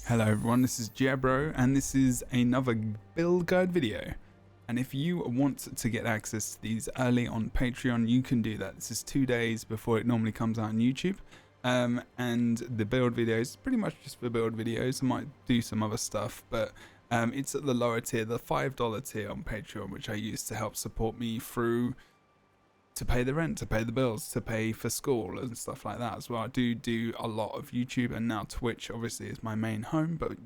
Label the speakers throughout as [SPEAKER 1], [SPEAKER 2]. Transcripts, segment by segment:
[SPEAKER 1] Hello everyone, this is Jebro and this is another build guide video. And if you want to get access to these early on Patreon, you can do that. This is 2 days before it normally comes out on YouTube. And the build videos, pretty much just for build videos. I might do some other stuff, but it's at the lower tier, the $5 tier on Patreon, which I use to help support me through to pay the rent, to pay the bills, to pay for school and stuff like that as well. I do a lot of YouTube, and now Twitch obviously is my main home, but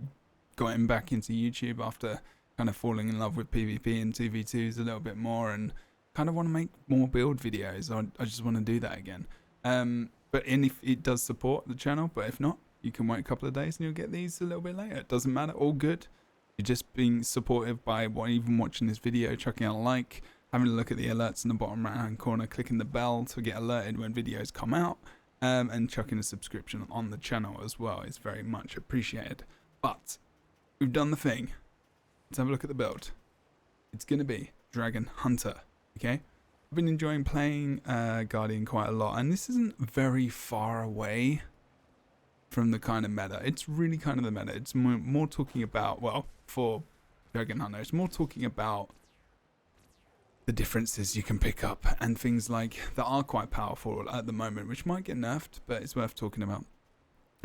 [SPEAKER 1] going back into YouTube after kind of falling in love with PvP and 2v2s a little bit more, and kind of want to make more build videos. I just want to do that again. But if it does support the channel, but if not, you can wait a couple of days and you'll get these a little bit later. It doesn't matter, all good. You're just being supportive by even watching this video, chucking a like, having a look at the alerts in the bottom right hand corner, clicking the bell to get alerted when videos come out, and chucking a subscription on the channel as well is very much appreciated. But we've done the thing. Let's have a look at the build. It's going to be Dragon Hunter, okay? I've been enjoying playing Guardian quite a lot, and this isn't very far away from the kind of meta. It's really kind of the meta. It's more talking about, well, for Dragon Hunter, it's more talking about the differences you can pick up and things like that are quite powerful at the moment, which might get nerfed, but it's worth talking about,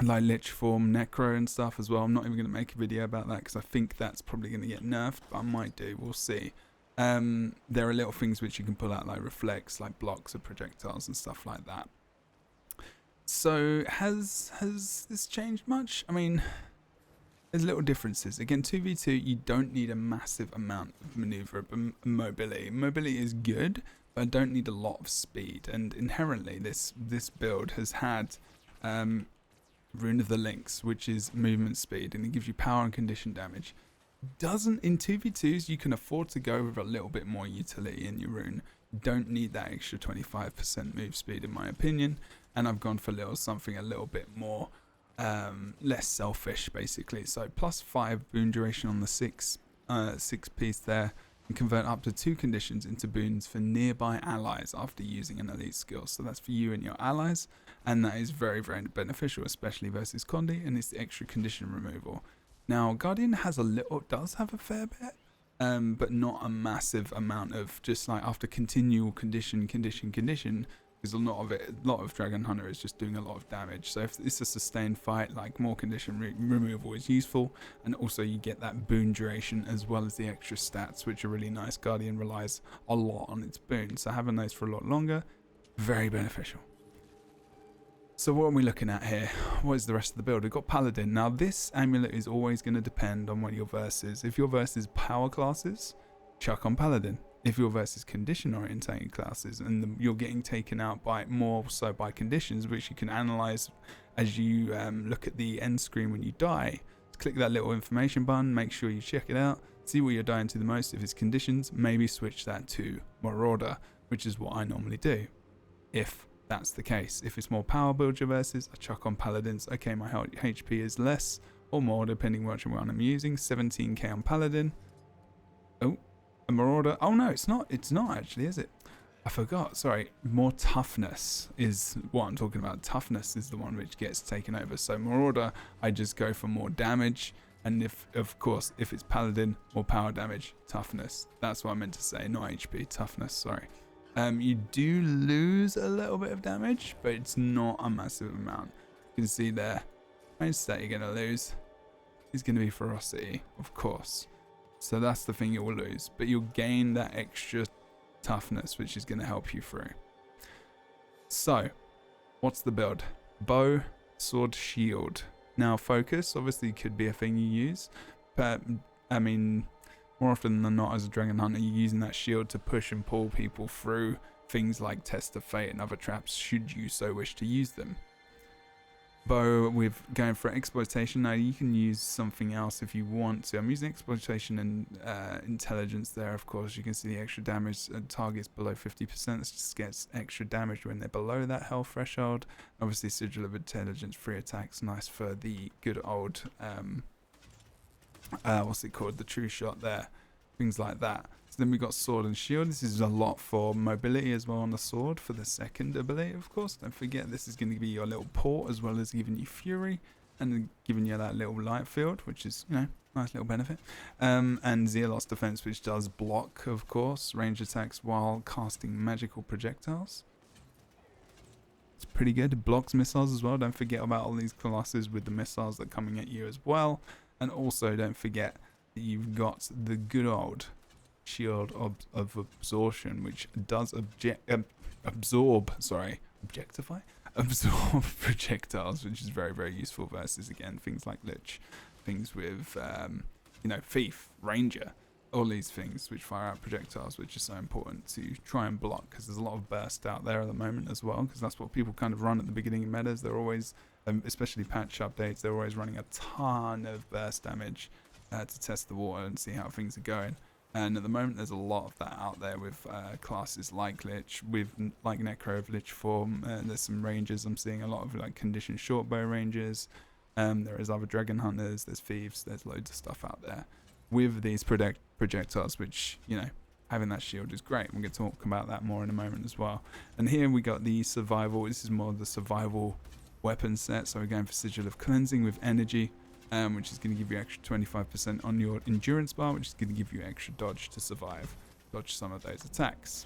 [SPEAKER 1] like Lich Form, Necro and stuff as well. I'm not even going to make a video about that because I think that's probably going to get nerfed, but I might do, we'll see. There are little things which you can pull out, like reflects, like blocks of projectiles and stuff like that. So has this changed much? I mean, there's little differences. Again, 2v2, you don't need a massive amount of maneuver mobility. Mobility is good, but I don't need a lot of speed. And inherently, this build has had Rune of the Lynx, which is movement speed, and it gives you power and condition damage. Doesn't in 2v2s, you can afford to go with a little bit more utility in your rune. You don't need that extra 25% move speed, in my opinion. And I've gone for something a little bit more less selfish, basically. So +5 boon duration on the six piece there, and convert up to 2 conditions into boons for nearby allies after using an elite skill. So that's for you and your allies, and that is very, very beneficial, especially versus Condi, and it's the extra condition removal. Now Guardian does have a fair bit, but not a massive amount of just like after continual condition, because a lot of Dragon Hunter is just doing a lot of damage. So if it's a sustained fight, like more condition removal is useful, and also you get that boon duration as well as the extra stats, which are really nice. Guardian relies a lot on its boon, so having those for a lot longer, very beneficial. So what are we looking at here? What is the rest of the build? We've got Paladin. Now this amulet is always going to depend on what your verse is. If your verse is power classes, chuck on Paladin. If your verse is condition orientated classes and you're getting taken out by more so by conditions, which you can analyze as you look at the end screen when you die, just click that little information button, make sure you check it out, see what you're dying to the most. If it's conditions, maybe switch that to Marauder, which is what I normally do if that's the case. If it's more power build your verses, I chuck on Paladins. Okay, my HP is less or more depending which one I'm using. 17k on Paladin. Oh, a Marauder. Oh no, it's not actually, is it? I forgot, sorry. More toughness is what I'm talking about. Toughness is the one which gets taken over. So Marauder, I just go for more damage, and if it's Paladin, more power damage, toughness. That's what I meant to say, not HP, toughness, sorry. You do lose a little bit of damage, but it's not a massive amount. You can see there, main stat you're going to lose is going to be ferocity, of course. So that's the thing you will lose, but you'll gain that extra toughness, which is going to help you through. So, what's the build? Bow, sword, shield. Now, focus obviously could be a thing you use, but I mean, more often than not, as a Dragon Hunter, you're using that shield to push and pull people through things like Test of Fate and other traps, should you so wish to use them. Bow, with going for exploitation. Now you can use something else if you want to. I'm using exploitation and intelligence there. Of course, you can see the extra damage targets below 50%. This just gets extra damage when they're below that health threshold. Obviously, sigil of intelligence, free attacks, nice for the good old what's it called? The true shot there. Things like that. So then we got sword and shield. This is a lot for mobility as well on the sword for the second ability, of course. Don't forget, this is going to be your little port as well as giving you fury. and giving you that little light field, which is, you know, nice little benefit. And Zealot's defense, which does block, of course, range attacks while casting magical projectiles. It's pretty good. It blocks missiles as well. Don't forget about all these classes with the missiles that are coming at you as well. And also don't forget that you've got the good old shield of absorption, which does absorb projectiles, which is very, very useful versus, again, things like Lich, things with, you know, Thief, Ranger, all these things which fire out projectiles, which is so important to try and block, because there's a lot of burst out there at the moment as well, because that's what people kind of run at the beginning of metas. They're always, especially patch updates, they're always running a ton of burst damage to test the water and see how things are going. And at the moment, there's a lot of that out there with classes like Lich, with like Necro of Lich form. There's some rangers. I'm seeing a lot of like conditioned shortbow rangers. There is other dragon hunters. There's thieves. There's loads of stuff out there with these projectiles, which, you know, having that shield is great. We're going to talk about that more in a moment as well. And here we got the survival. This is more of the survival weapon set. So we're going for Sigil of Cleansing with energy. Which is going to give you extra 25% on your endurance bar, which is going to give you extra dodge to survive, dodge some of those attacks.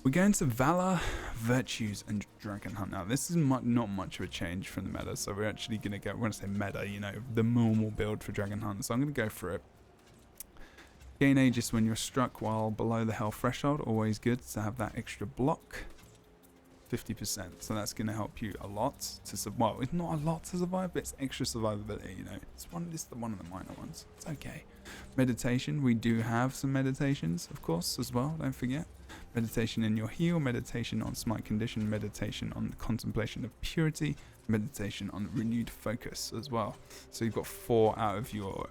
[SPEAKER 1] We're going to Valor, Virtues, and Dragon Hunt. Now, this is not much of a change from the meta, so we're actually going to go, when I say meta, you know, the normal build for Dragon Hunt. So I'm going to go for it. Gain Aegis when you're struck while below the health threshold, always good to have that extra block. 50%, so that's going to help you a lot to well, it's not a lot to survive, but it's extra survivability, you know. It's one of the minor ones. It's okay. Meditation, we do have some meditations, of course, as well, don't forget. Meditation in your heal, meditation on smite condition, meditation on the contemplation of purity, meditation on renewed focus as well. So you've got 4 out of your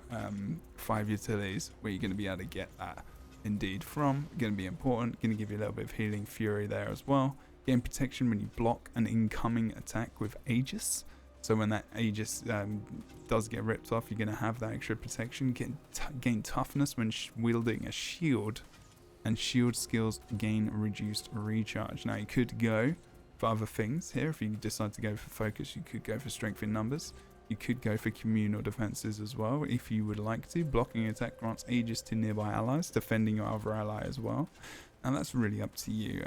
[SPEAKER 1] 5 utilities where you're going to be able to get that indeed from. Going to be important, going to give you a little bit of healing fury there as well. Gain protection when you block an incoming attack with Aegis. So when that Aegis does get ripped off, you're going to have that extra protection. Gain toughness when wielding a shield. And shield skills gain reduced recharge. Now you could go for other things here. If you decide to go for focus, you could go for strength in numbers. You could go for communal defenses as well if you would like to. Blocking attack grants Aegis to nearby allies, defending your other ally as well. And that's really up to you.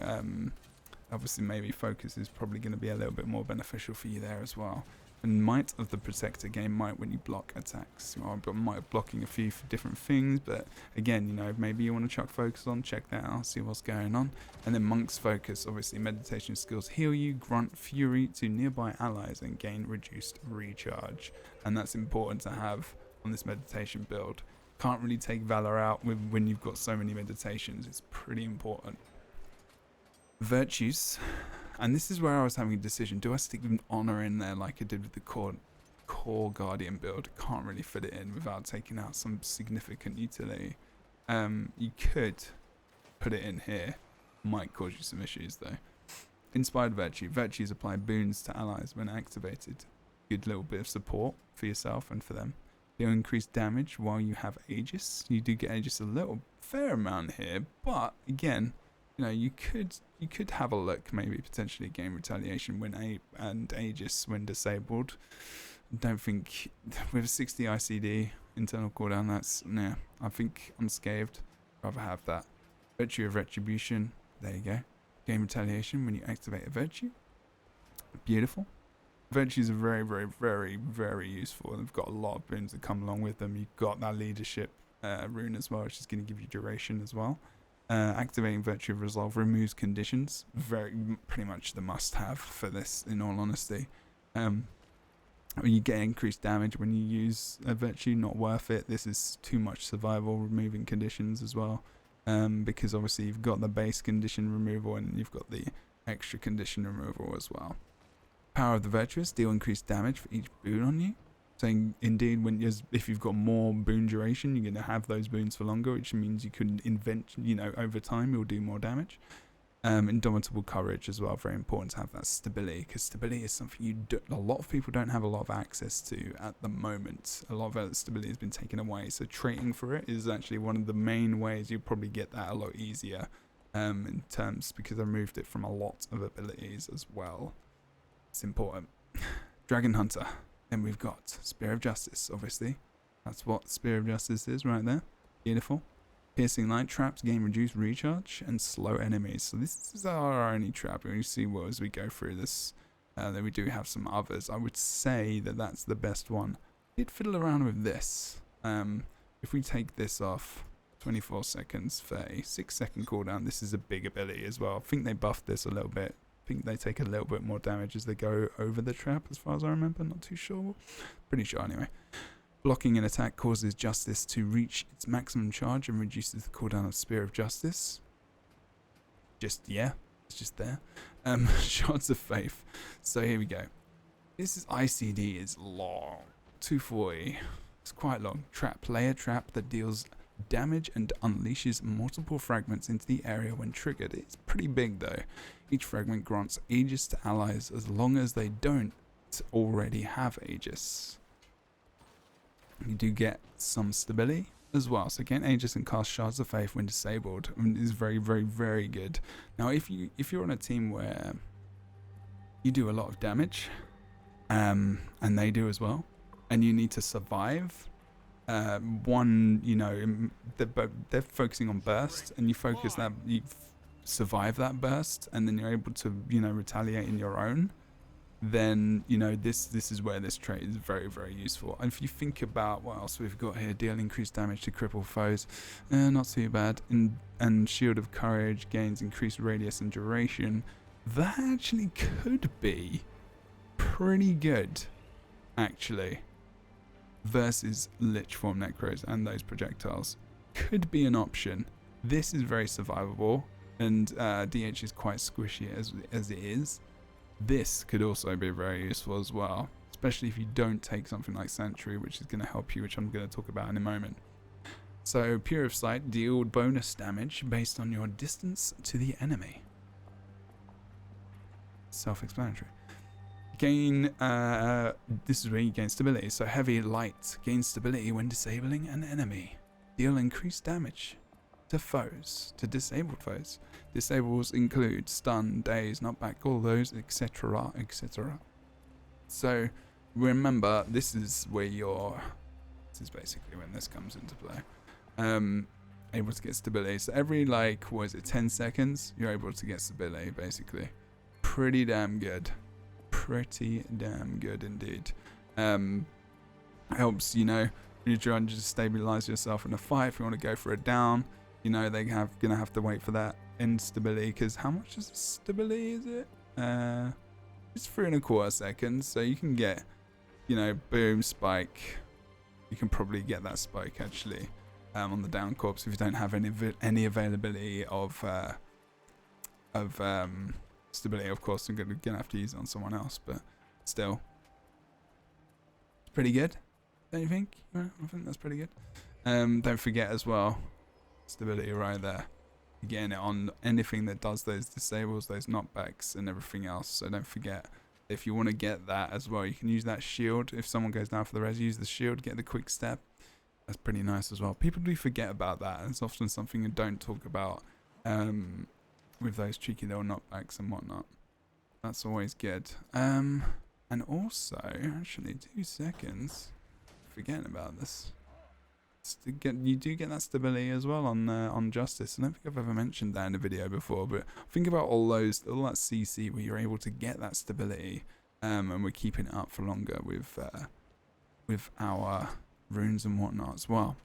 [SPEAKER 1] Obviously, maybe focus is probably going to be a little bit more beneficial for you there as well. And might of the protector gain might when you block attacks. Well, but might blocking a few for different things, but again, you know, maybe you want to chuck focus on, check that out, see what's going on. And then monk's focus, obviously meditation skills heal you, grant fury to nearby allies, and gain reduced recharge. And that's important to have on this meditation build. Can't really take Valor out when you've got so many meditations. It's pretty important. Virtues, and this is where I was having a decision. Do I stick with honor in there like I did with the core guardian build? Can't really fit it in without taking out some significant utility. You could put it in here, might cause you some issues though. Inspired virtue. Virtues apply boons to allies when activated. Good little bit of support for yourself and for them. They'll increase damage while you have Aegis. You do get Aegis a fair amount here, but again, you know, you could have a look, maybe potentially gain retaliation when and Aegis when disabled. Don't think with a 60 ICD internal cooldown, that's I think unscathed. Rather have that. Virtue of retribution. There you go. Gain retaliation when you activate a virtue. Beautiful. Virtues are very, very, very, very useful. They've got a lot of boons that come along with them. You've got that leadership rune as well, which is going to give you duration as well. Activating Virtue of Resolve removes conditions. Pretty much the must-have for this, in all honesty. You get increased damage when you use a Virtue, not worth it. This is too much survival, removing conditions as well. Because obviously you've got the base condition removal and you've got the extra condition removal as well. Power of the Virtuous, deal increased damage for each boon on you. Saying indeed, if you've got more boon duration, you're going to have those boons for longer, which means you can invent, you know, over time you'll do more damage. Indomitable courage as well, very important to have that stability, because stability is something a lot of people don't have a lot of access to at the moment. A lot of that stability has been taken away, so trading for it is actually one of the main ways you probably get that a lot easier, in terms, because I removed it from a lot of abilities as well. It's important. Dragon Hunter. Then we've got Spear of Justice, obviously. That's what Spear of Justice is right there. Beautiful. Piercing Light, traps gain reduced recharge and slow enemies. So this is our only trap. And you see what as we go through this. Then we do have some others. I would say that that's the best one. Did fiddle around with this. If we take this off, 24 seconds for a 6-second cooldown. This is a big ability as well. I think they buffed this a little bit. I think they take a little bit more damage as they go over the trap, as far as I remember. Not too sure. Pretty sure anyway. Blocking an attack causes Justice to reach its maximum charge and reduces the cooldown of Spear of Justice. It's just there. Shards of Faith. So here we go. This is ICD is long. 240. It's quite long. Trap. Layer trap that deals damage and unleashes multiple fragments into the area when triggered. It's pretty big though. Each fragment grants Aegis to allies as long as they don't already have Aegis. You do get some stability as well. So gain Aegis and cast Shards of Faith when disabled is very, very, very good. Now if you're on a team where you do a lot of damage, and they do as well, and you need to survive, they're focusing on burst, and you survive that burst, and then you're able to retaliate in your own. Then this is where this trait is very, very useful. And if you think about what else we've got here, deal increased damage to crippled foes, not too bad. And Shield of Courage gains increased radius and duration. That actually could be pretty good, actually, versus Lich Form Necros and those projectiles. Could be an option. This is very survivable, and DH is quite squishy as it is. This could also be very useful as well, especially if you don't take something like Sentry, which is going to help you, which I'm going to talk about in a moment. So Pure of Sight, deal bonus damage based on your distance to the enemy. Self-explanatory. Gain, this is where you gain stability. So Heavy Light gains stability when disabling an enemy. Deal increased damage to foes, to disabled foes. Disables include stun, daze, knockback, all those, etc., etc. So remember, this is basically when this comes into play. Able to get stability. So every 10 seconds, you're able to get stability, basically. Pretty damn good. Pretty damn good indeed. Helps, when you're trying to stabilize yourself in a fight. If you want to go for a down, they're gonna have to wait for that instability, because how much is stability is it? It's 3.25 seconds, so you can get, boom, spike. You can probably get that spike actually on the down corpse if you don't have any availability of stability. Of course, I'm gonna have to use it on someone else, but still, it's pretty good. Don't you think? I think that's pretty good. Don't forget as well, stability right there. Again, on anything that does those disables, those knockbacks and everything else. So don't forget, if you want to get that as well, you can use that shield. If someone goes down for the res, use the shield, get the quick step. That's pretty nice as well. People do forget about that. It's often something you don't talk about with those cheeky little knockbacks and whatnot. That's always good. And also, actually, 2 seconds. Forgetting about this. You do get that stability as well on Justice. I don't think I've ever mentioned that in a video before, but think about all that CC where you're able to get that stability, and we're keeping it up for longer with our runes and whatnot as well.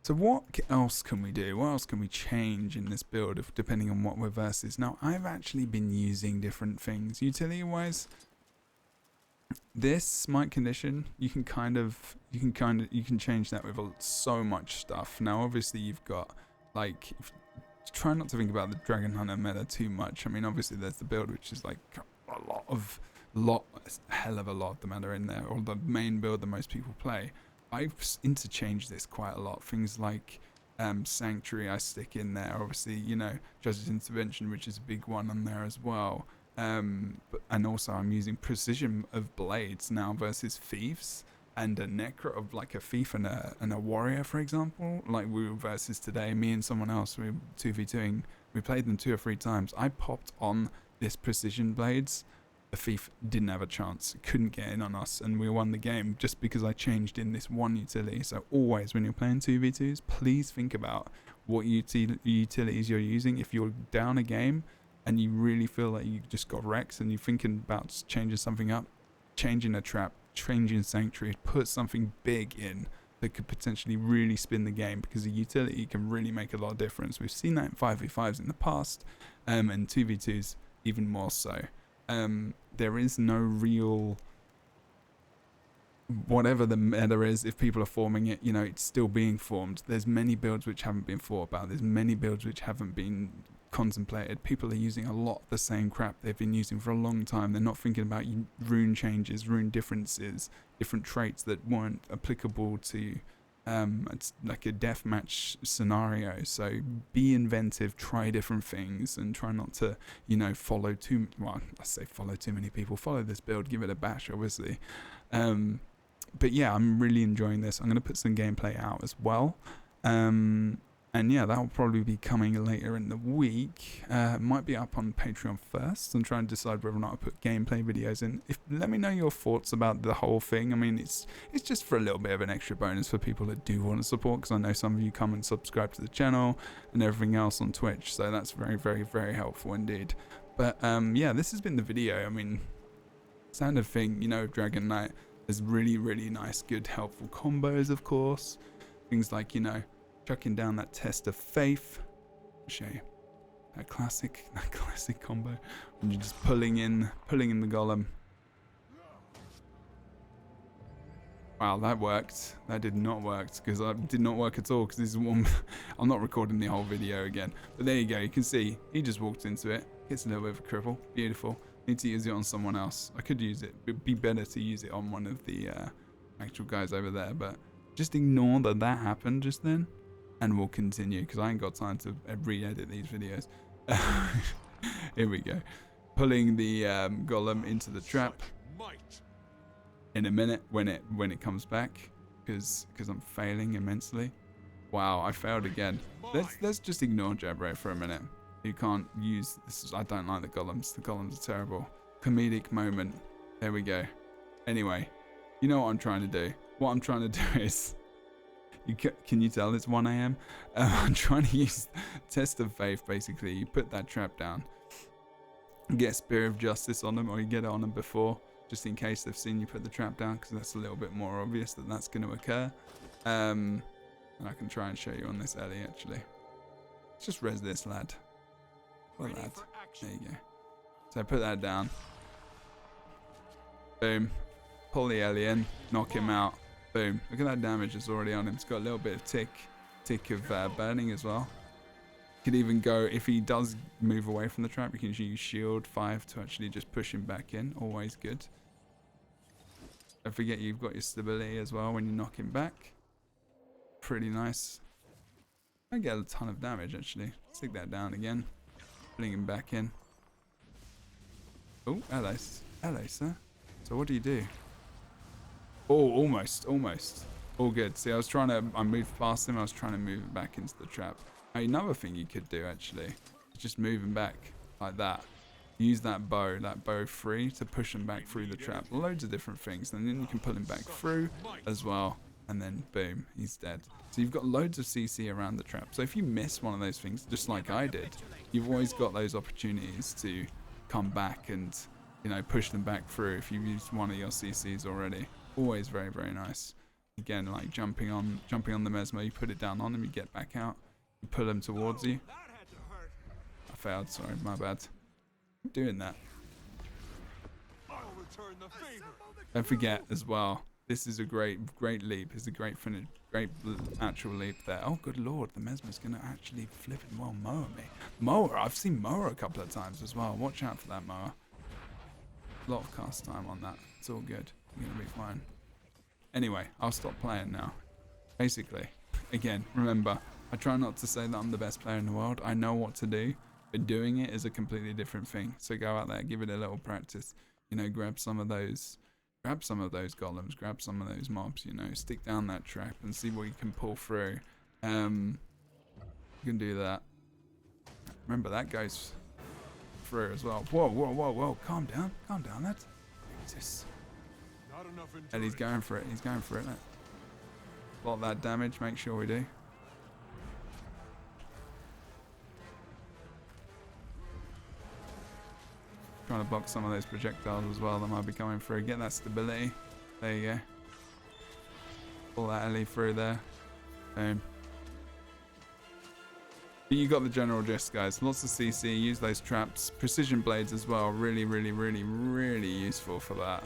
[SPEAKER 1] So what else can we do? What else can we change in this build depending on what we're versus? Now I've actually been using different things utility wise. This smite condition, you can change that with so much stuff. Now obviously you've got try not to think about the Dragon Hunter meta too much. I mean, obviously there's the build which is a hell of a lot of the meta in there, or the main build that most people play. I've interchanged this quite a lot. Things like Sanctuary I stick in there, obviously, Judge's Intervention, which is a big one on there as well. And also I'm using Precision of Blades now versus Thieves, and a Necro of a Thief and a Warrior, for example. Like we were versus today, me and someone else, we were 2v2ing, we played them 2 or 3 times. I popped on this Precision Blades the thief didn't have a chance, couldn't get in on us, and we won the game just because I changed in this one utility. So always when you're playing 2v2s, please think about what utilities you're using. If you're down a game and you really feel like you just got wrecked and you're thinking about changing something up, changing a trap, changing sanctuary, put something big in that could potentially really spin the game, because a utility can really make a lot of difference. We've seen that in 5v5s in the past, and 2v2s even more so. There is no real, whatever the meta is, if people are forming it, you know, it's still being formed. There's many builds which haven't been thought about. There's many builds which haven't been contemplated. People are using a lot of the same crap they've been using for a long time. They're not thinking about rune changes, rune differences, different traits that weren't applicable to it's like a deathmatch scenario. So be inventive, try different things, and try not to, you know, follow too many people. Follow this build, give it a bash, obviously. But yeah, I'm really enjoying this. I'm going to put some gameplay out as well. And yeah, that will probably be coming later in the week. It might be up on Patreon first. I'm trying to decide whether or not I put gameplay videos in. Let me know your thoughts about the whole thing. I mean, it's just for a little bit of an extra bonus for people that do want to support, because I know some of you come and subscribe to the channel and everything else on Twitch. So that's very, very, very helpful indeed. But yeah, this has been the video. I mean, standard thing, you know, Dragon Knight. There's really, really nice, good, helpful combos, of course. Things like, you know, chucking down that test of faith. I'll show you that classic combo when you're just pulling in the golem. Wow, that worked. That did not work, because I did not work at all, because this is one. I'm not recording the whole video again, but there you go. You can see he just walked into it, gets a little bit of a cripple. Beautiful. Need to use it on someone else. I could use it. It'd be better to use it on one of the actual guys over there, but just ignore that happened just then, and we'll continue, because I ain't got time to re-edit these videos. Here we go. Pulling the golem into the trap in a minute when it comes back, because I'm failing immensely. Wow, I failed again. Let's just ignore Jebro for a minute. You can't use this. I don't like the golems. The golems are terrible. Comedic moment. There we go. Anyway, you know what I'm trying to do. What I'm trying to do is, can you tell it's 1 a.m? I'm trying to use test of faith. Basically, you put that trap down, get Spear of Justice on them, or you get it on them before, just in case they've seen you put the trap down, because that's a little bit more obvious that that's going to occur. And I can try and show you on this Ellie actually. Let's just res this lad. What lad? There you go. So put that down. Boom. Pull the Ellie in. Knock him out. Boom. Look at that damage that's already on him. It's got a little bit of tick of burning as well. Could even go, if he does move away from the trap, you can use shield 5 to actually just push him back in. Always good. Don't forget you've got your stability as well when you knock him back. Pretty nice. I get a ton of damage actually. Stick that down again. Putting him back in. Oh, hello, sir. So what do you do? Oh, almost. All good. See, I moved past him. I was trying to move him back into the trap. Now, another thing you could do actually is just move him back like that. Use that bow 3 to push him back through the trap. Loads of different things, and then you can pull him back through as well. And then boom, he's dead. So you've got loads of CC around the trap. So if you miss one of those things, just like I did, you've always got those opportunities to come back and, you know, push them back through if you've used one of your CCs already. Always very, very nice. Again, like jumping on the Mesmer, you put it down on him, you get back out, you pull him towards you. I failed, sorry, my bad. I'm doing that. Don't forget as well, this is a great leap. It's a great actual leap there. Oh, good lord, the Mesmer's gonna actually flip and mower me. Mower, I've seen mower a couple of times as well. Watch out for that mower. A lot of cast time on that. It's all good. You're gonna be fine. Anyway, I'll stop playing now. Basically, again, remember, I try not to say that I'm the best player in the world. I know what to do, but doing it is a completely different thing. So go out there, give it a little practice. You know, grab some of those golems, grab some of those mobs, you know, stick down that trap and see what you can pull through. You can do that. Remember, that goes through as well. Whoa, whoa, whoa, whoa. Calm down. Calm down. That's Jesus.
[SPEAKER 2] Not enough
[SPEAKER 1] And he's going for it. He's going for it. Block that damage. Make sure we do. Trying to block some of those projectiles as well that might be coming through. Get that stability. There you go. Pull that Ellie through there. Boom. But you got the general gist, guys. Lots of CC. Use those traps. Precision blades as well. Really, really, really, really useful for that.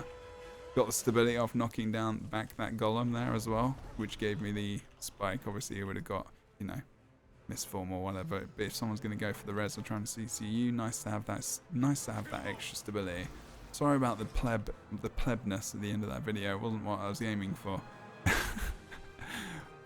[SPEAKER 1] Got the stability off knocking down back that golem there as well, which gave me the spike. Obviously, it would have got, you know, misform or whatever. But if someone's going to go for the res or trying to CC you, nice to have that. Nice to have that extra stability. Sorry about the plebness at the end of that video. It wasn't what I was aiming for.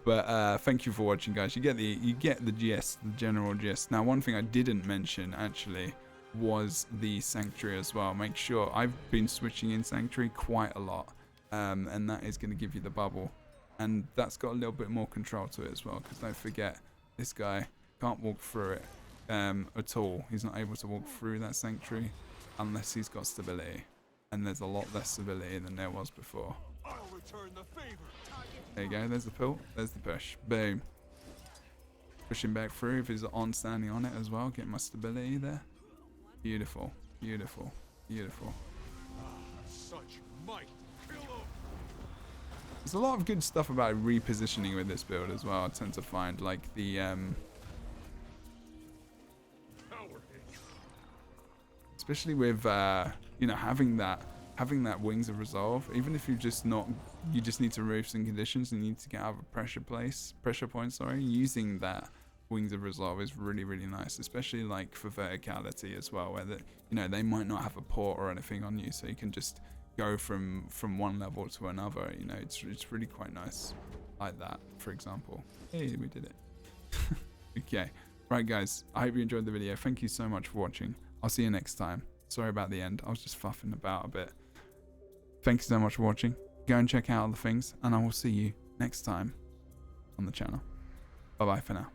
[SPEAKER 1] But thank you for watching, guys. You get the gist, the general gist. Now, one thing I didn't mention actually was the sanctuary as well. Make sure I've been switching in sanctuary quite a lot, and that is going to give you the bubble, and that's got a little bit more control to it as well. Because don't forget, this guy can't walk through it at all. He's not able to walk through that sanctuary unless he's got stability, and there's a lot less stability than there was before.
[SPEAKER 2] I'll return the favor.
[SPEAKER 1] There you go, there's the pull, there's the push. Boom. Pushing back through if he's standing on it as well, getting my stability there. Beautiful, beautiful, beautiful.
[SPEAKER 2] Such might.
[SPEAKER 1] There's a lot of good stuff about repositioning with this build as well. I tend to find like the especially with you know, having that wings of resolve, even if you just need to remove some conditions and you need to get out of a pressure point, using that wings of resolve is really, really nice, especially like for verticality as well, where you know, they might not have a port or anything on you, so you can just go from one level to another. You know, it's really quite nice like that, for example. Hey, we did it. Okay, right guys, I hope you enjoyed the video. Thank you so much for watching. I'll see you next time. Sorry about the end, I was just fuffing about a bit. Thank you so much for watching. Go and check out other things, and I will see you next time on the channel. Bye bye for now.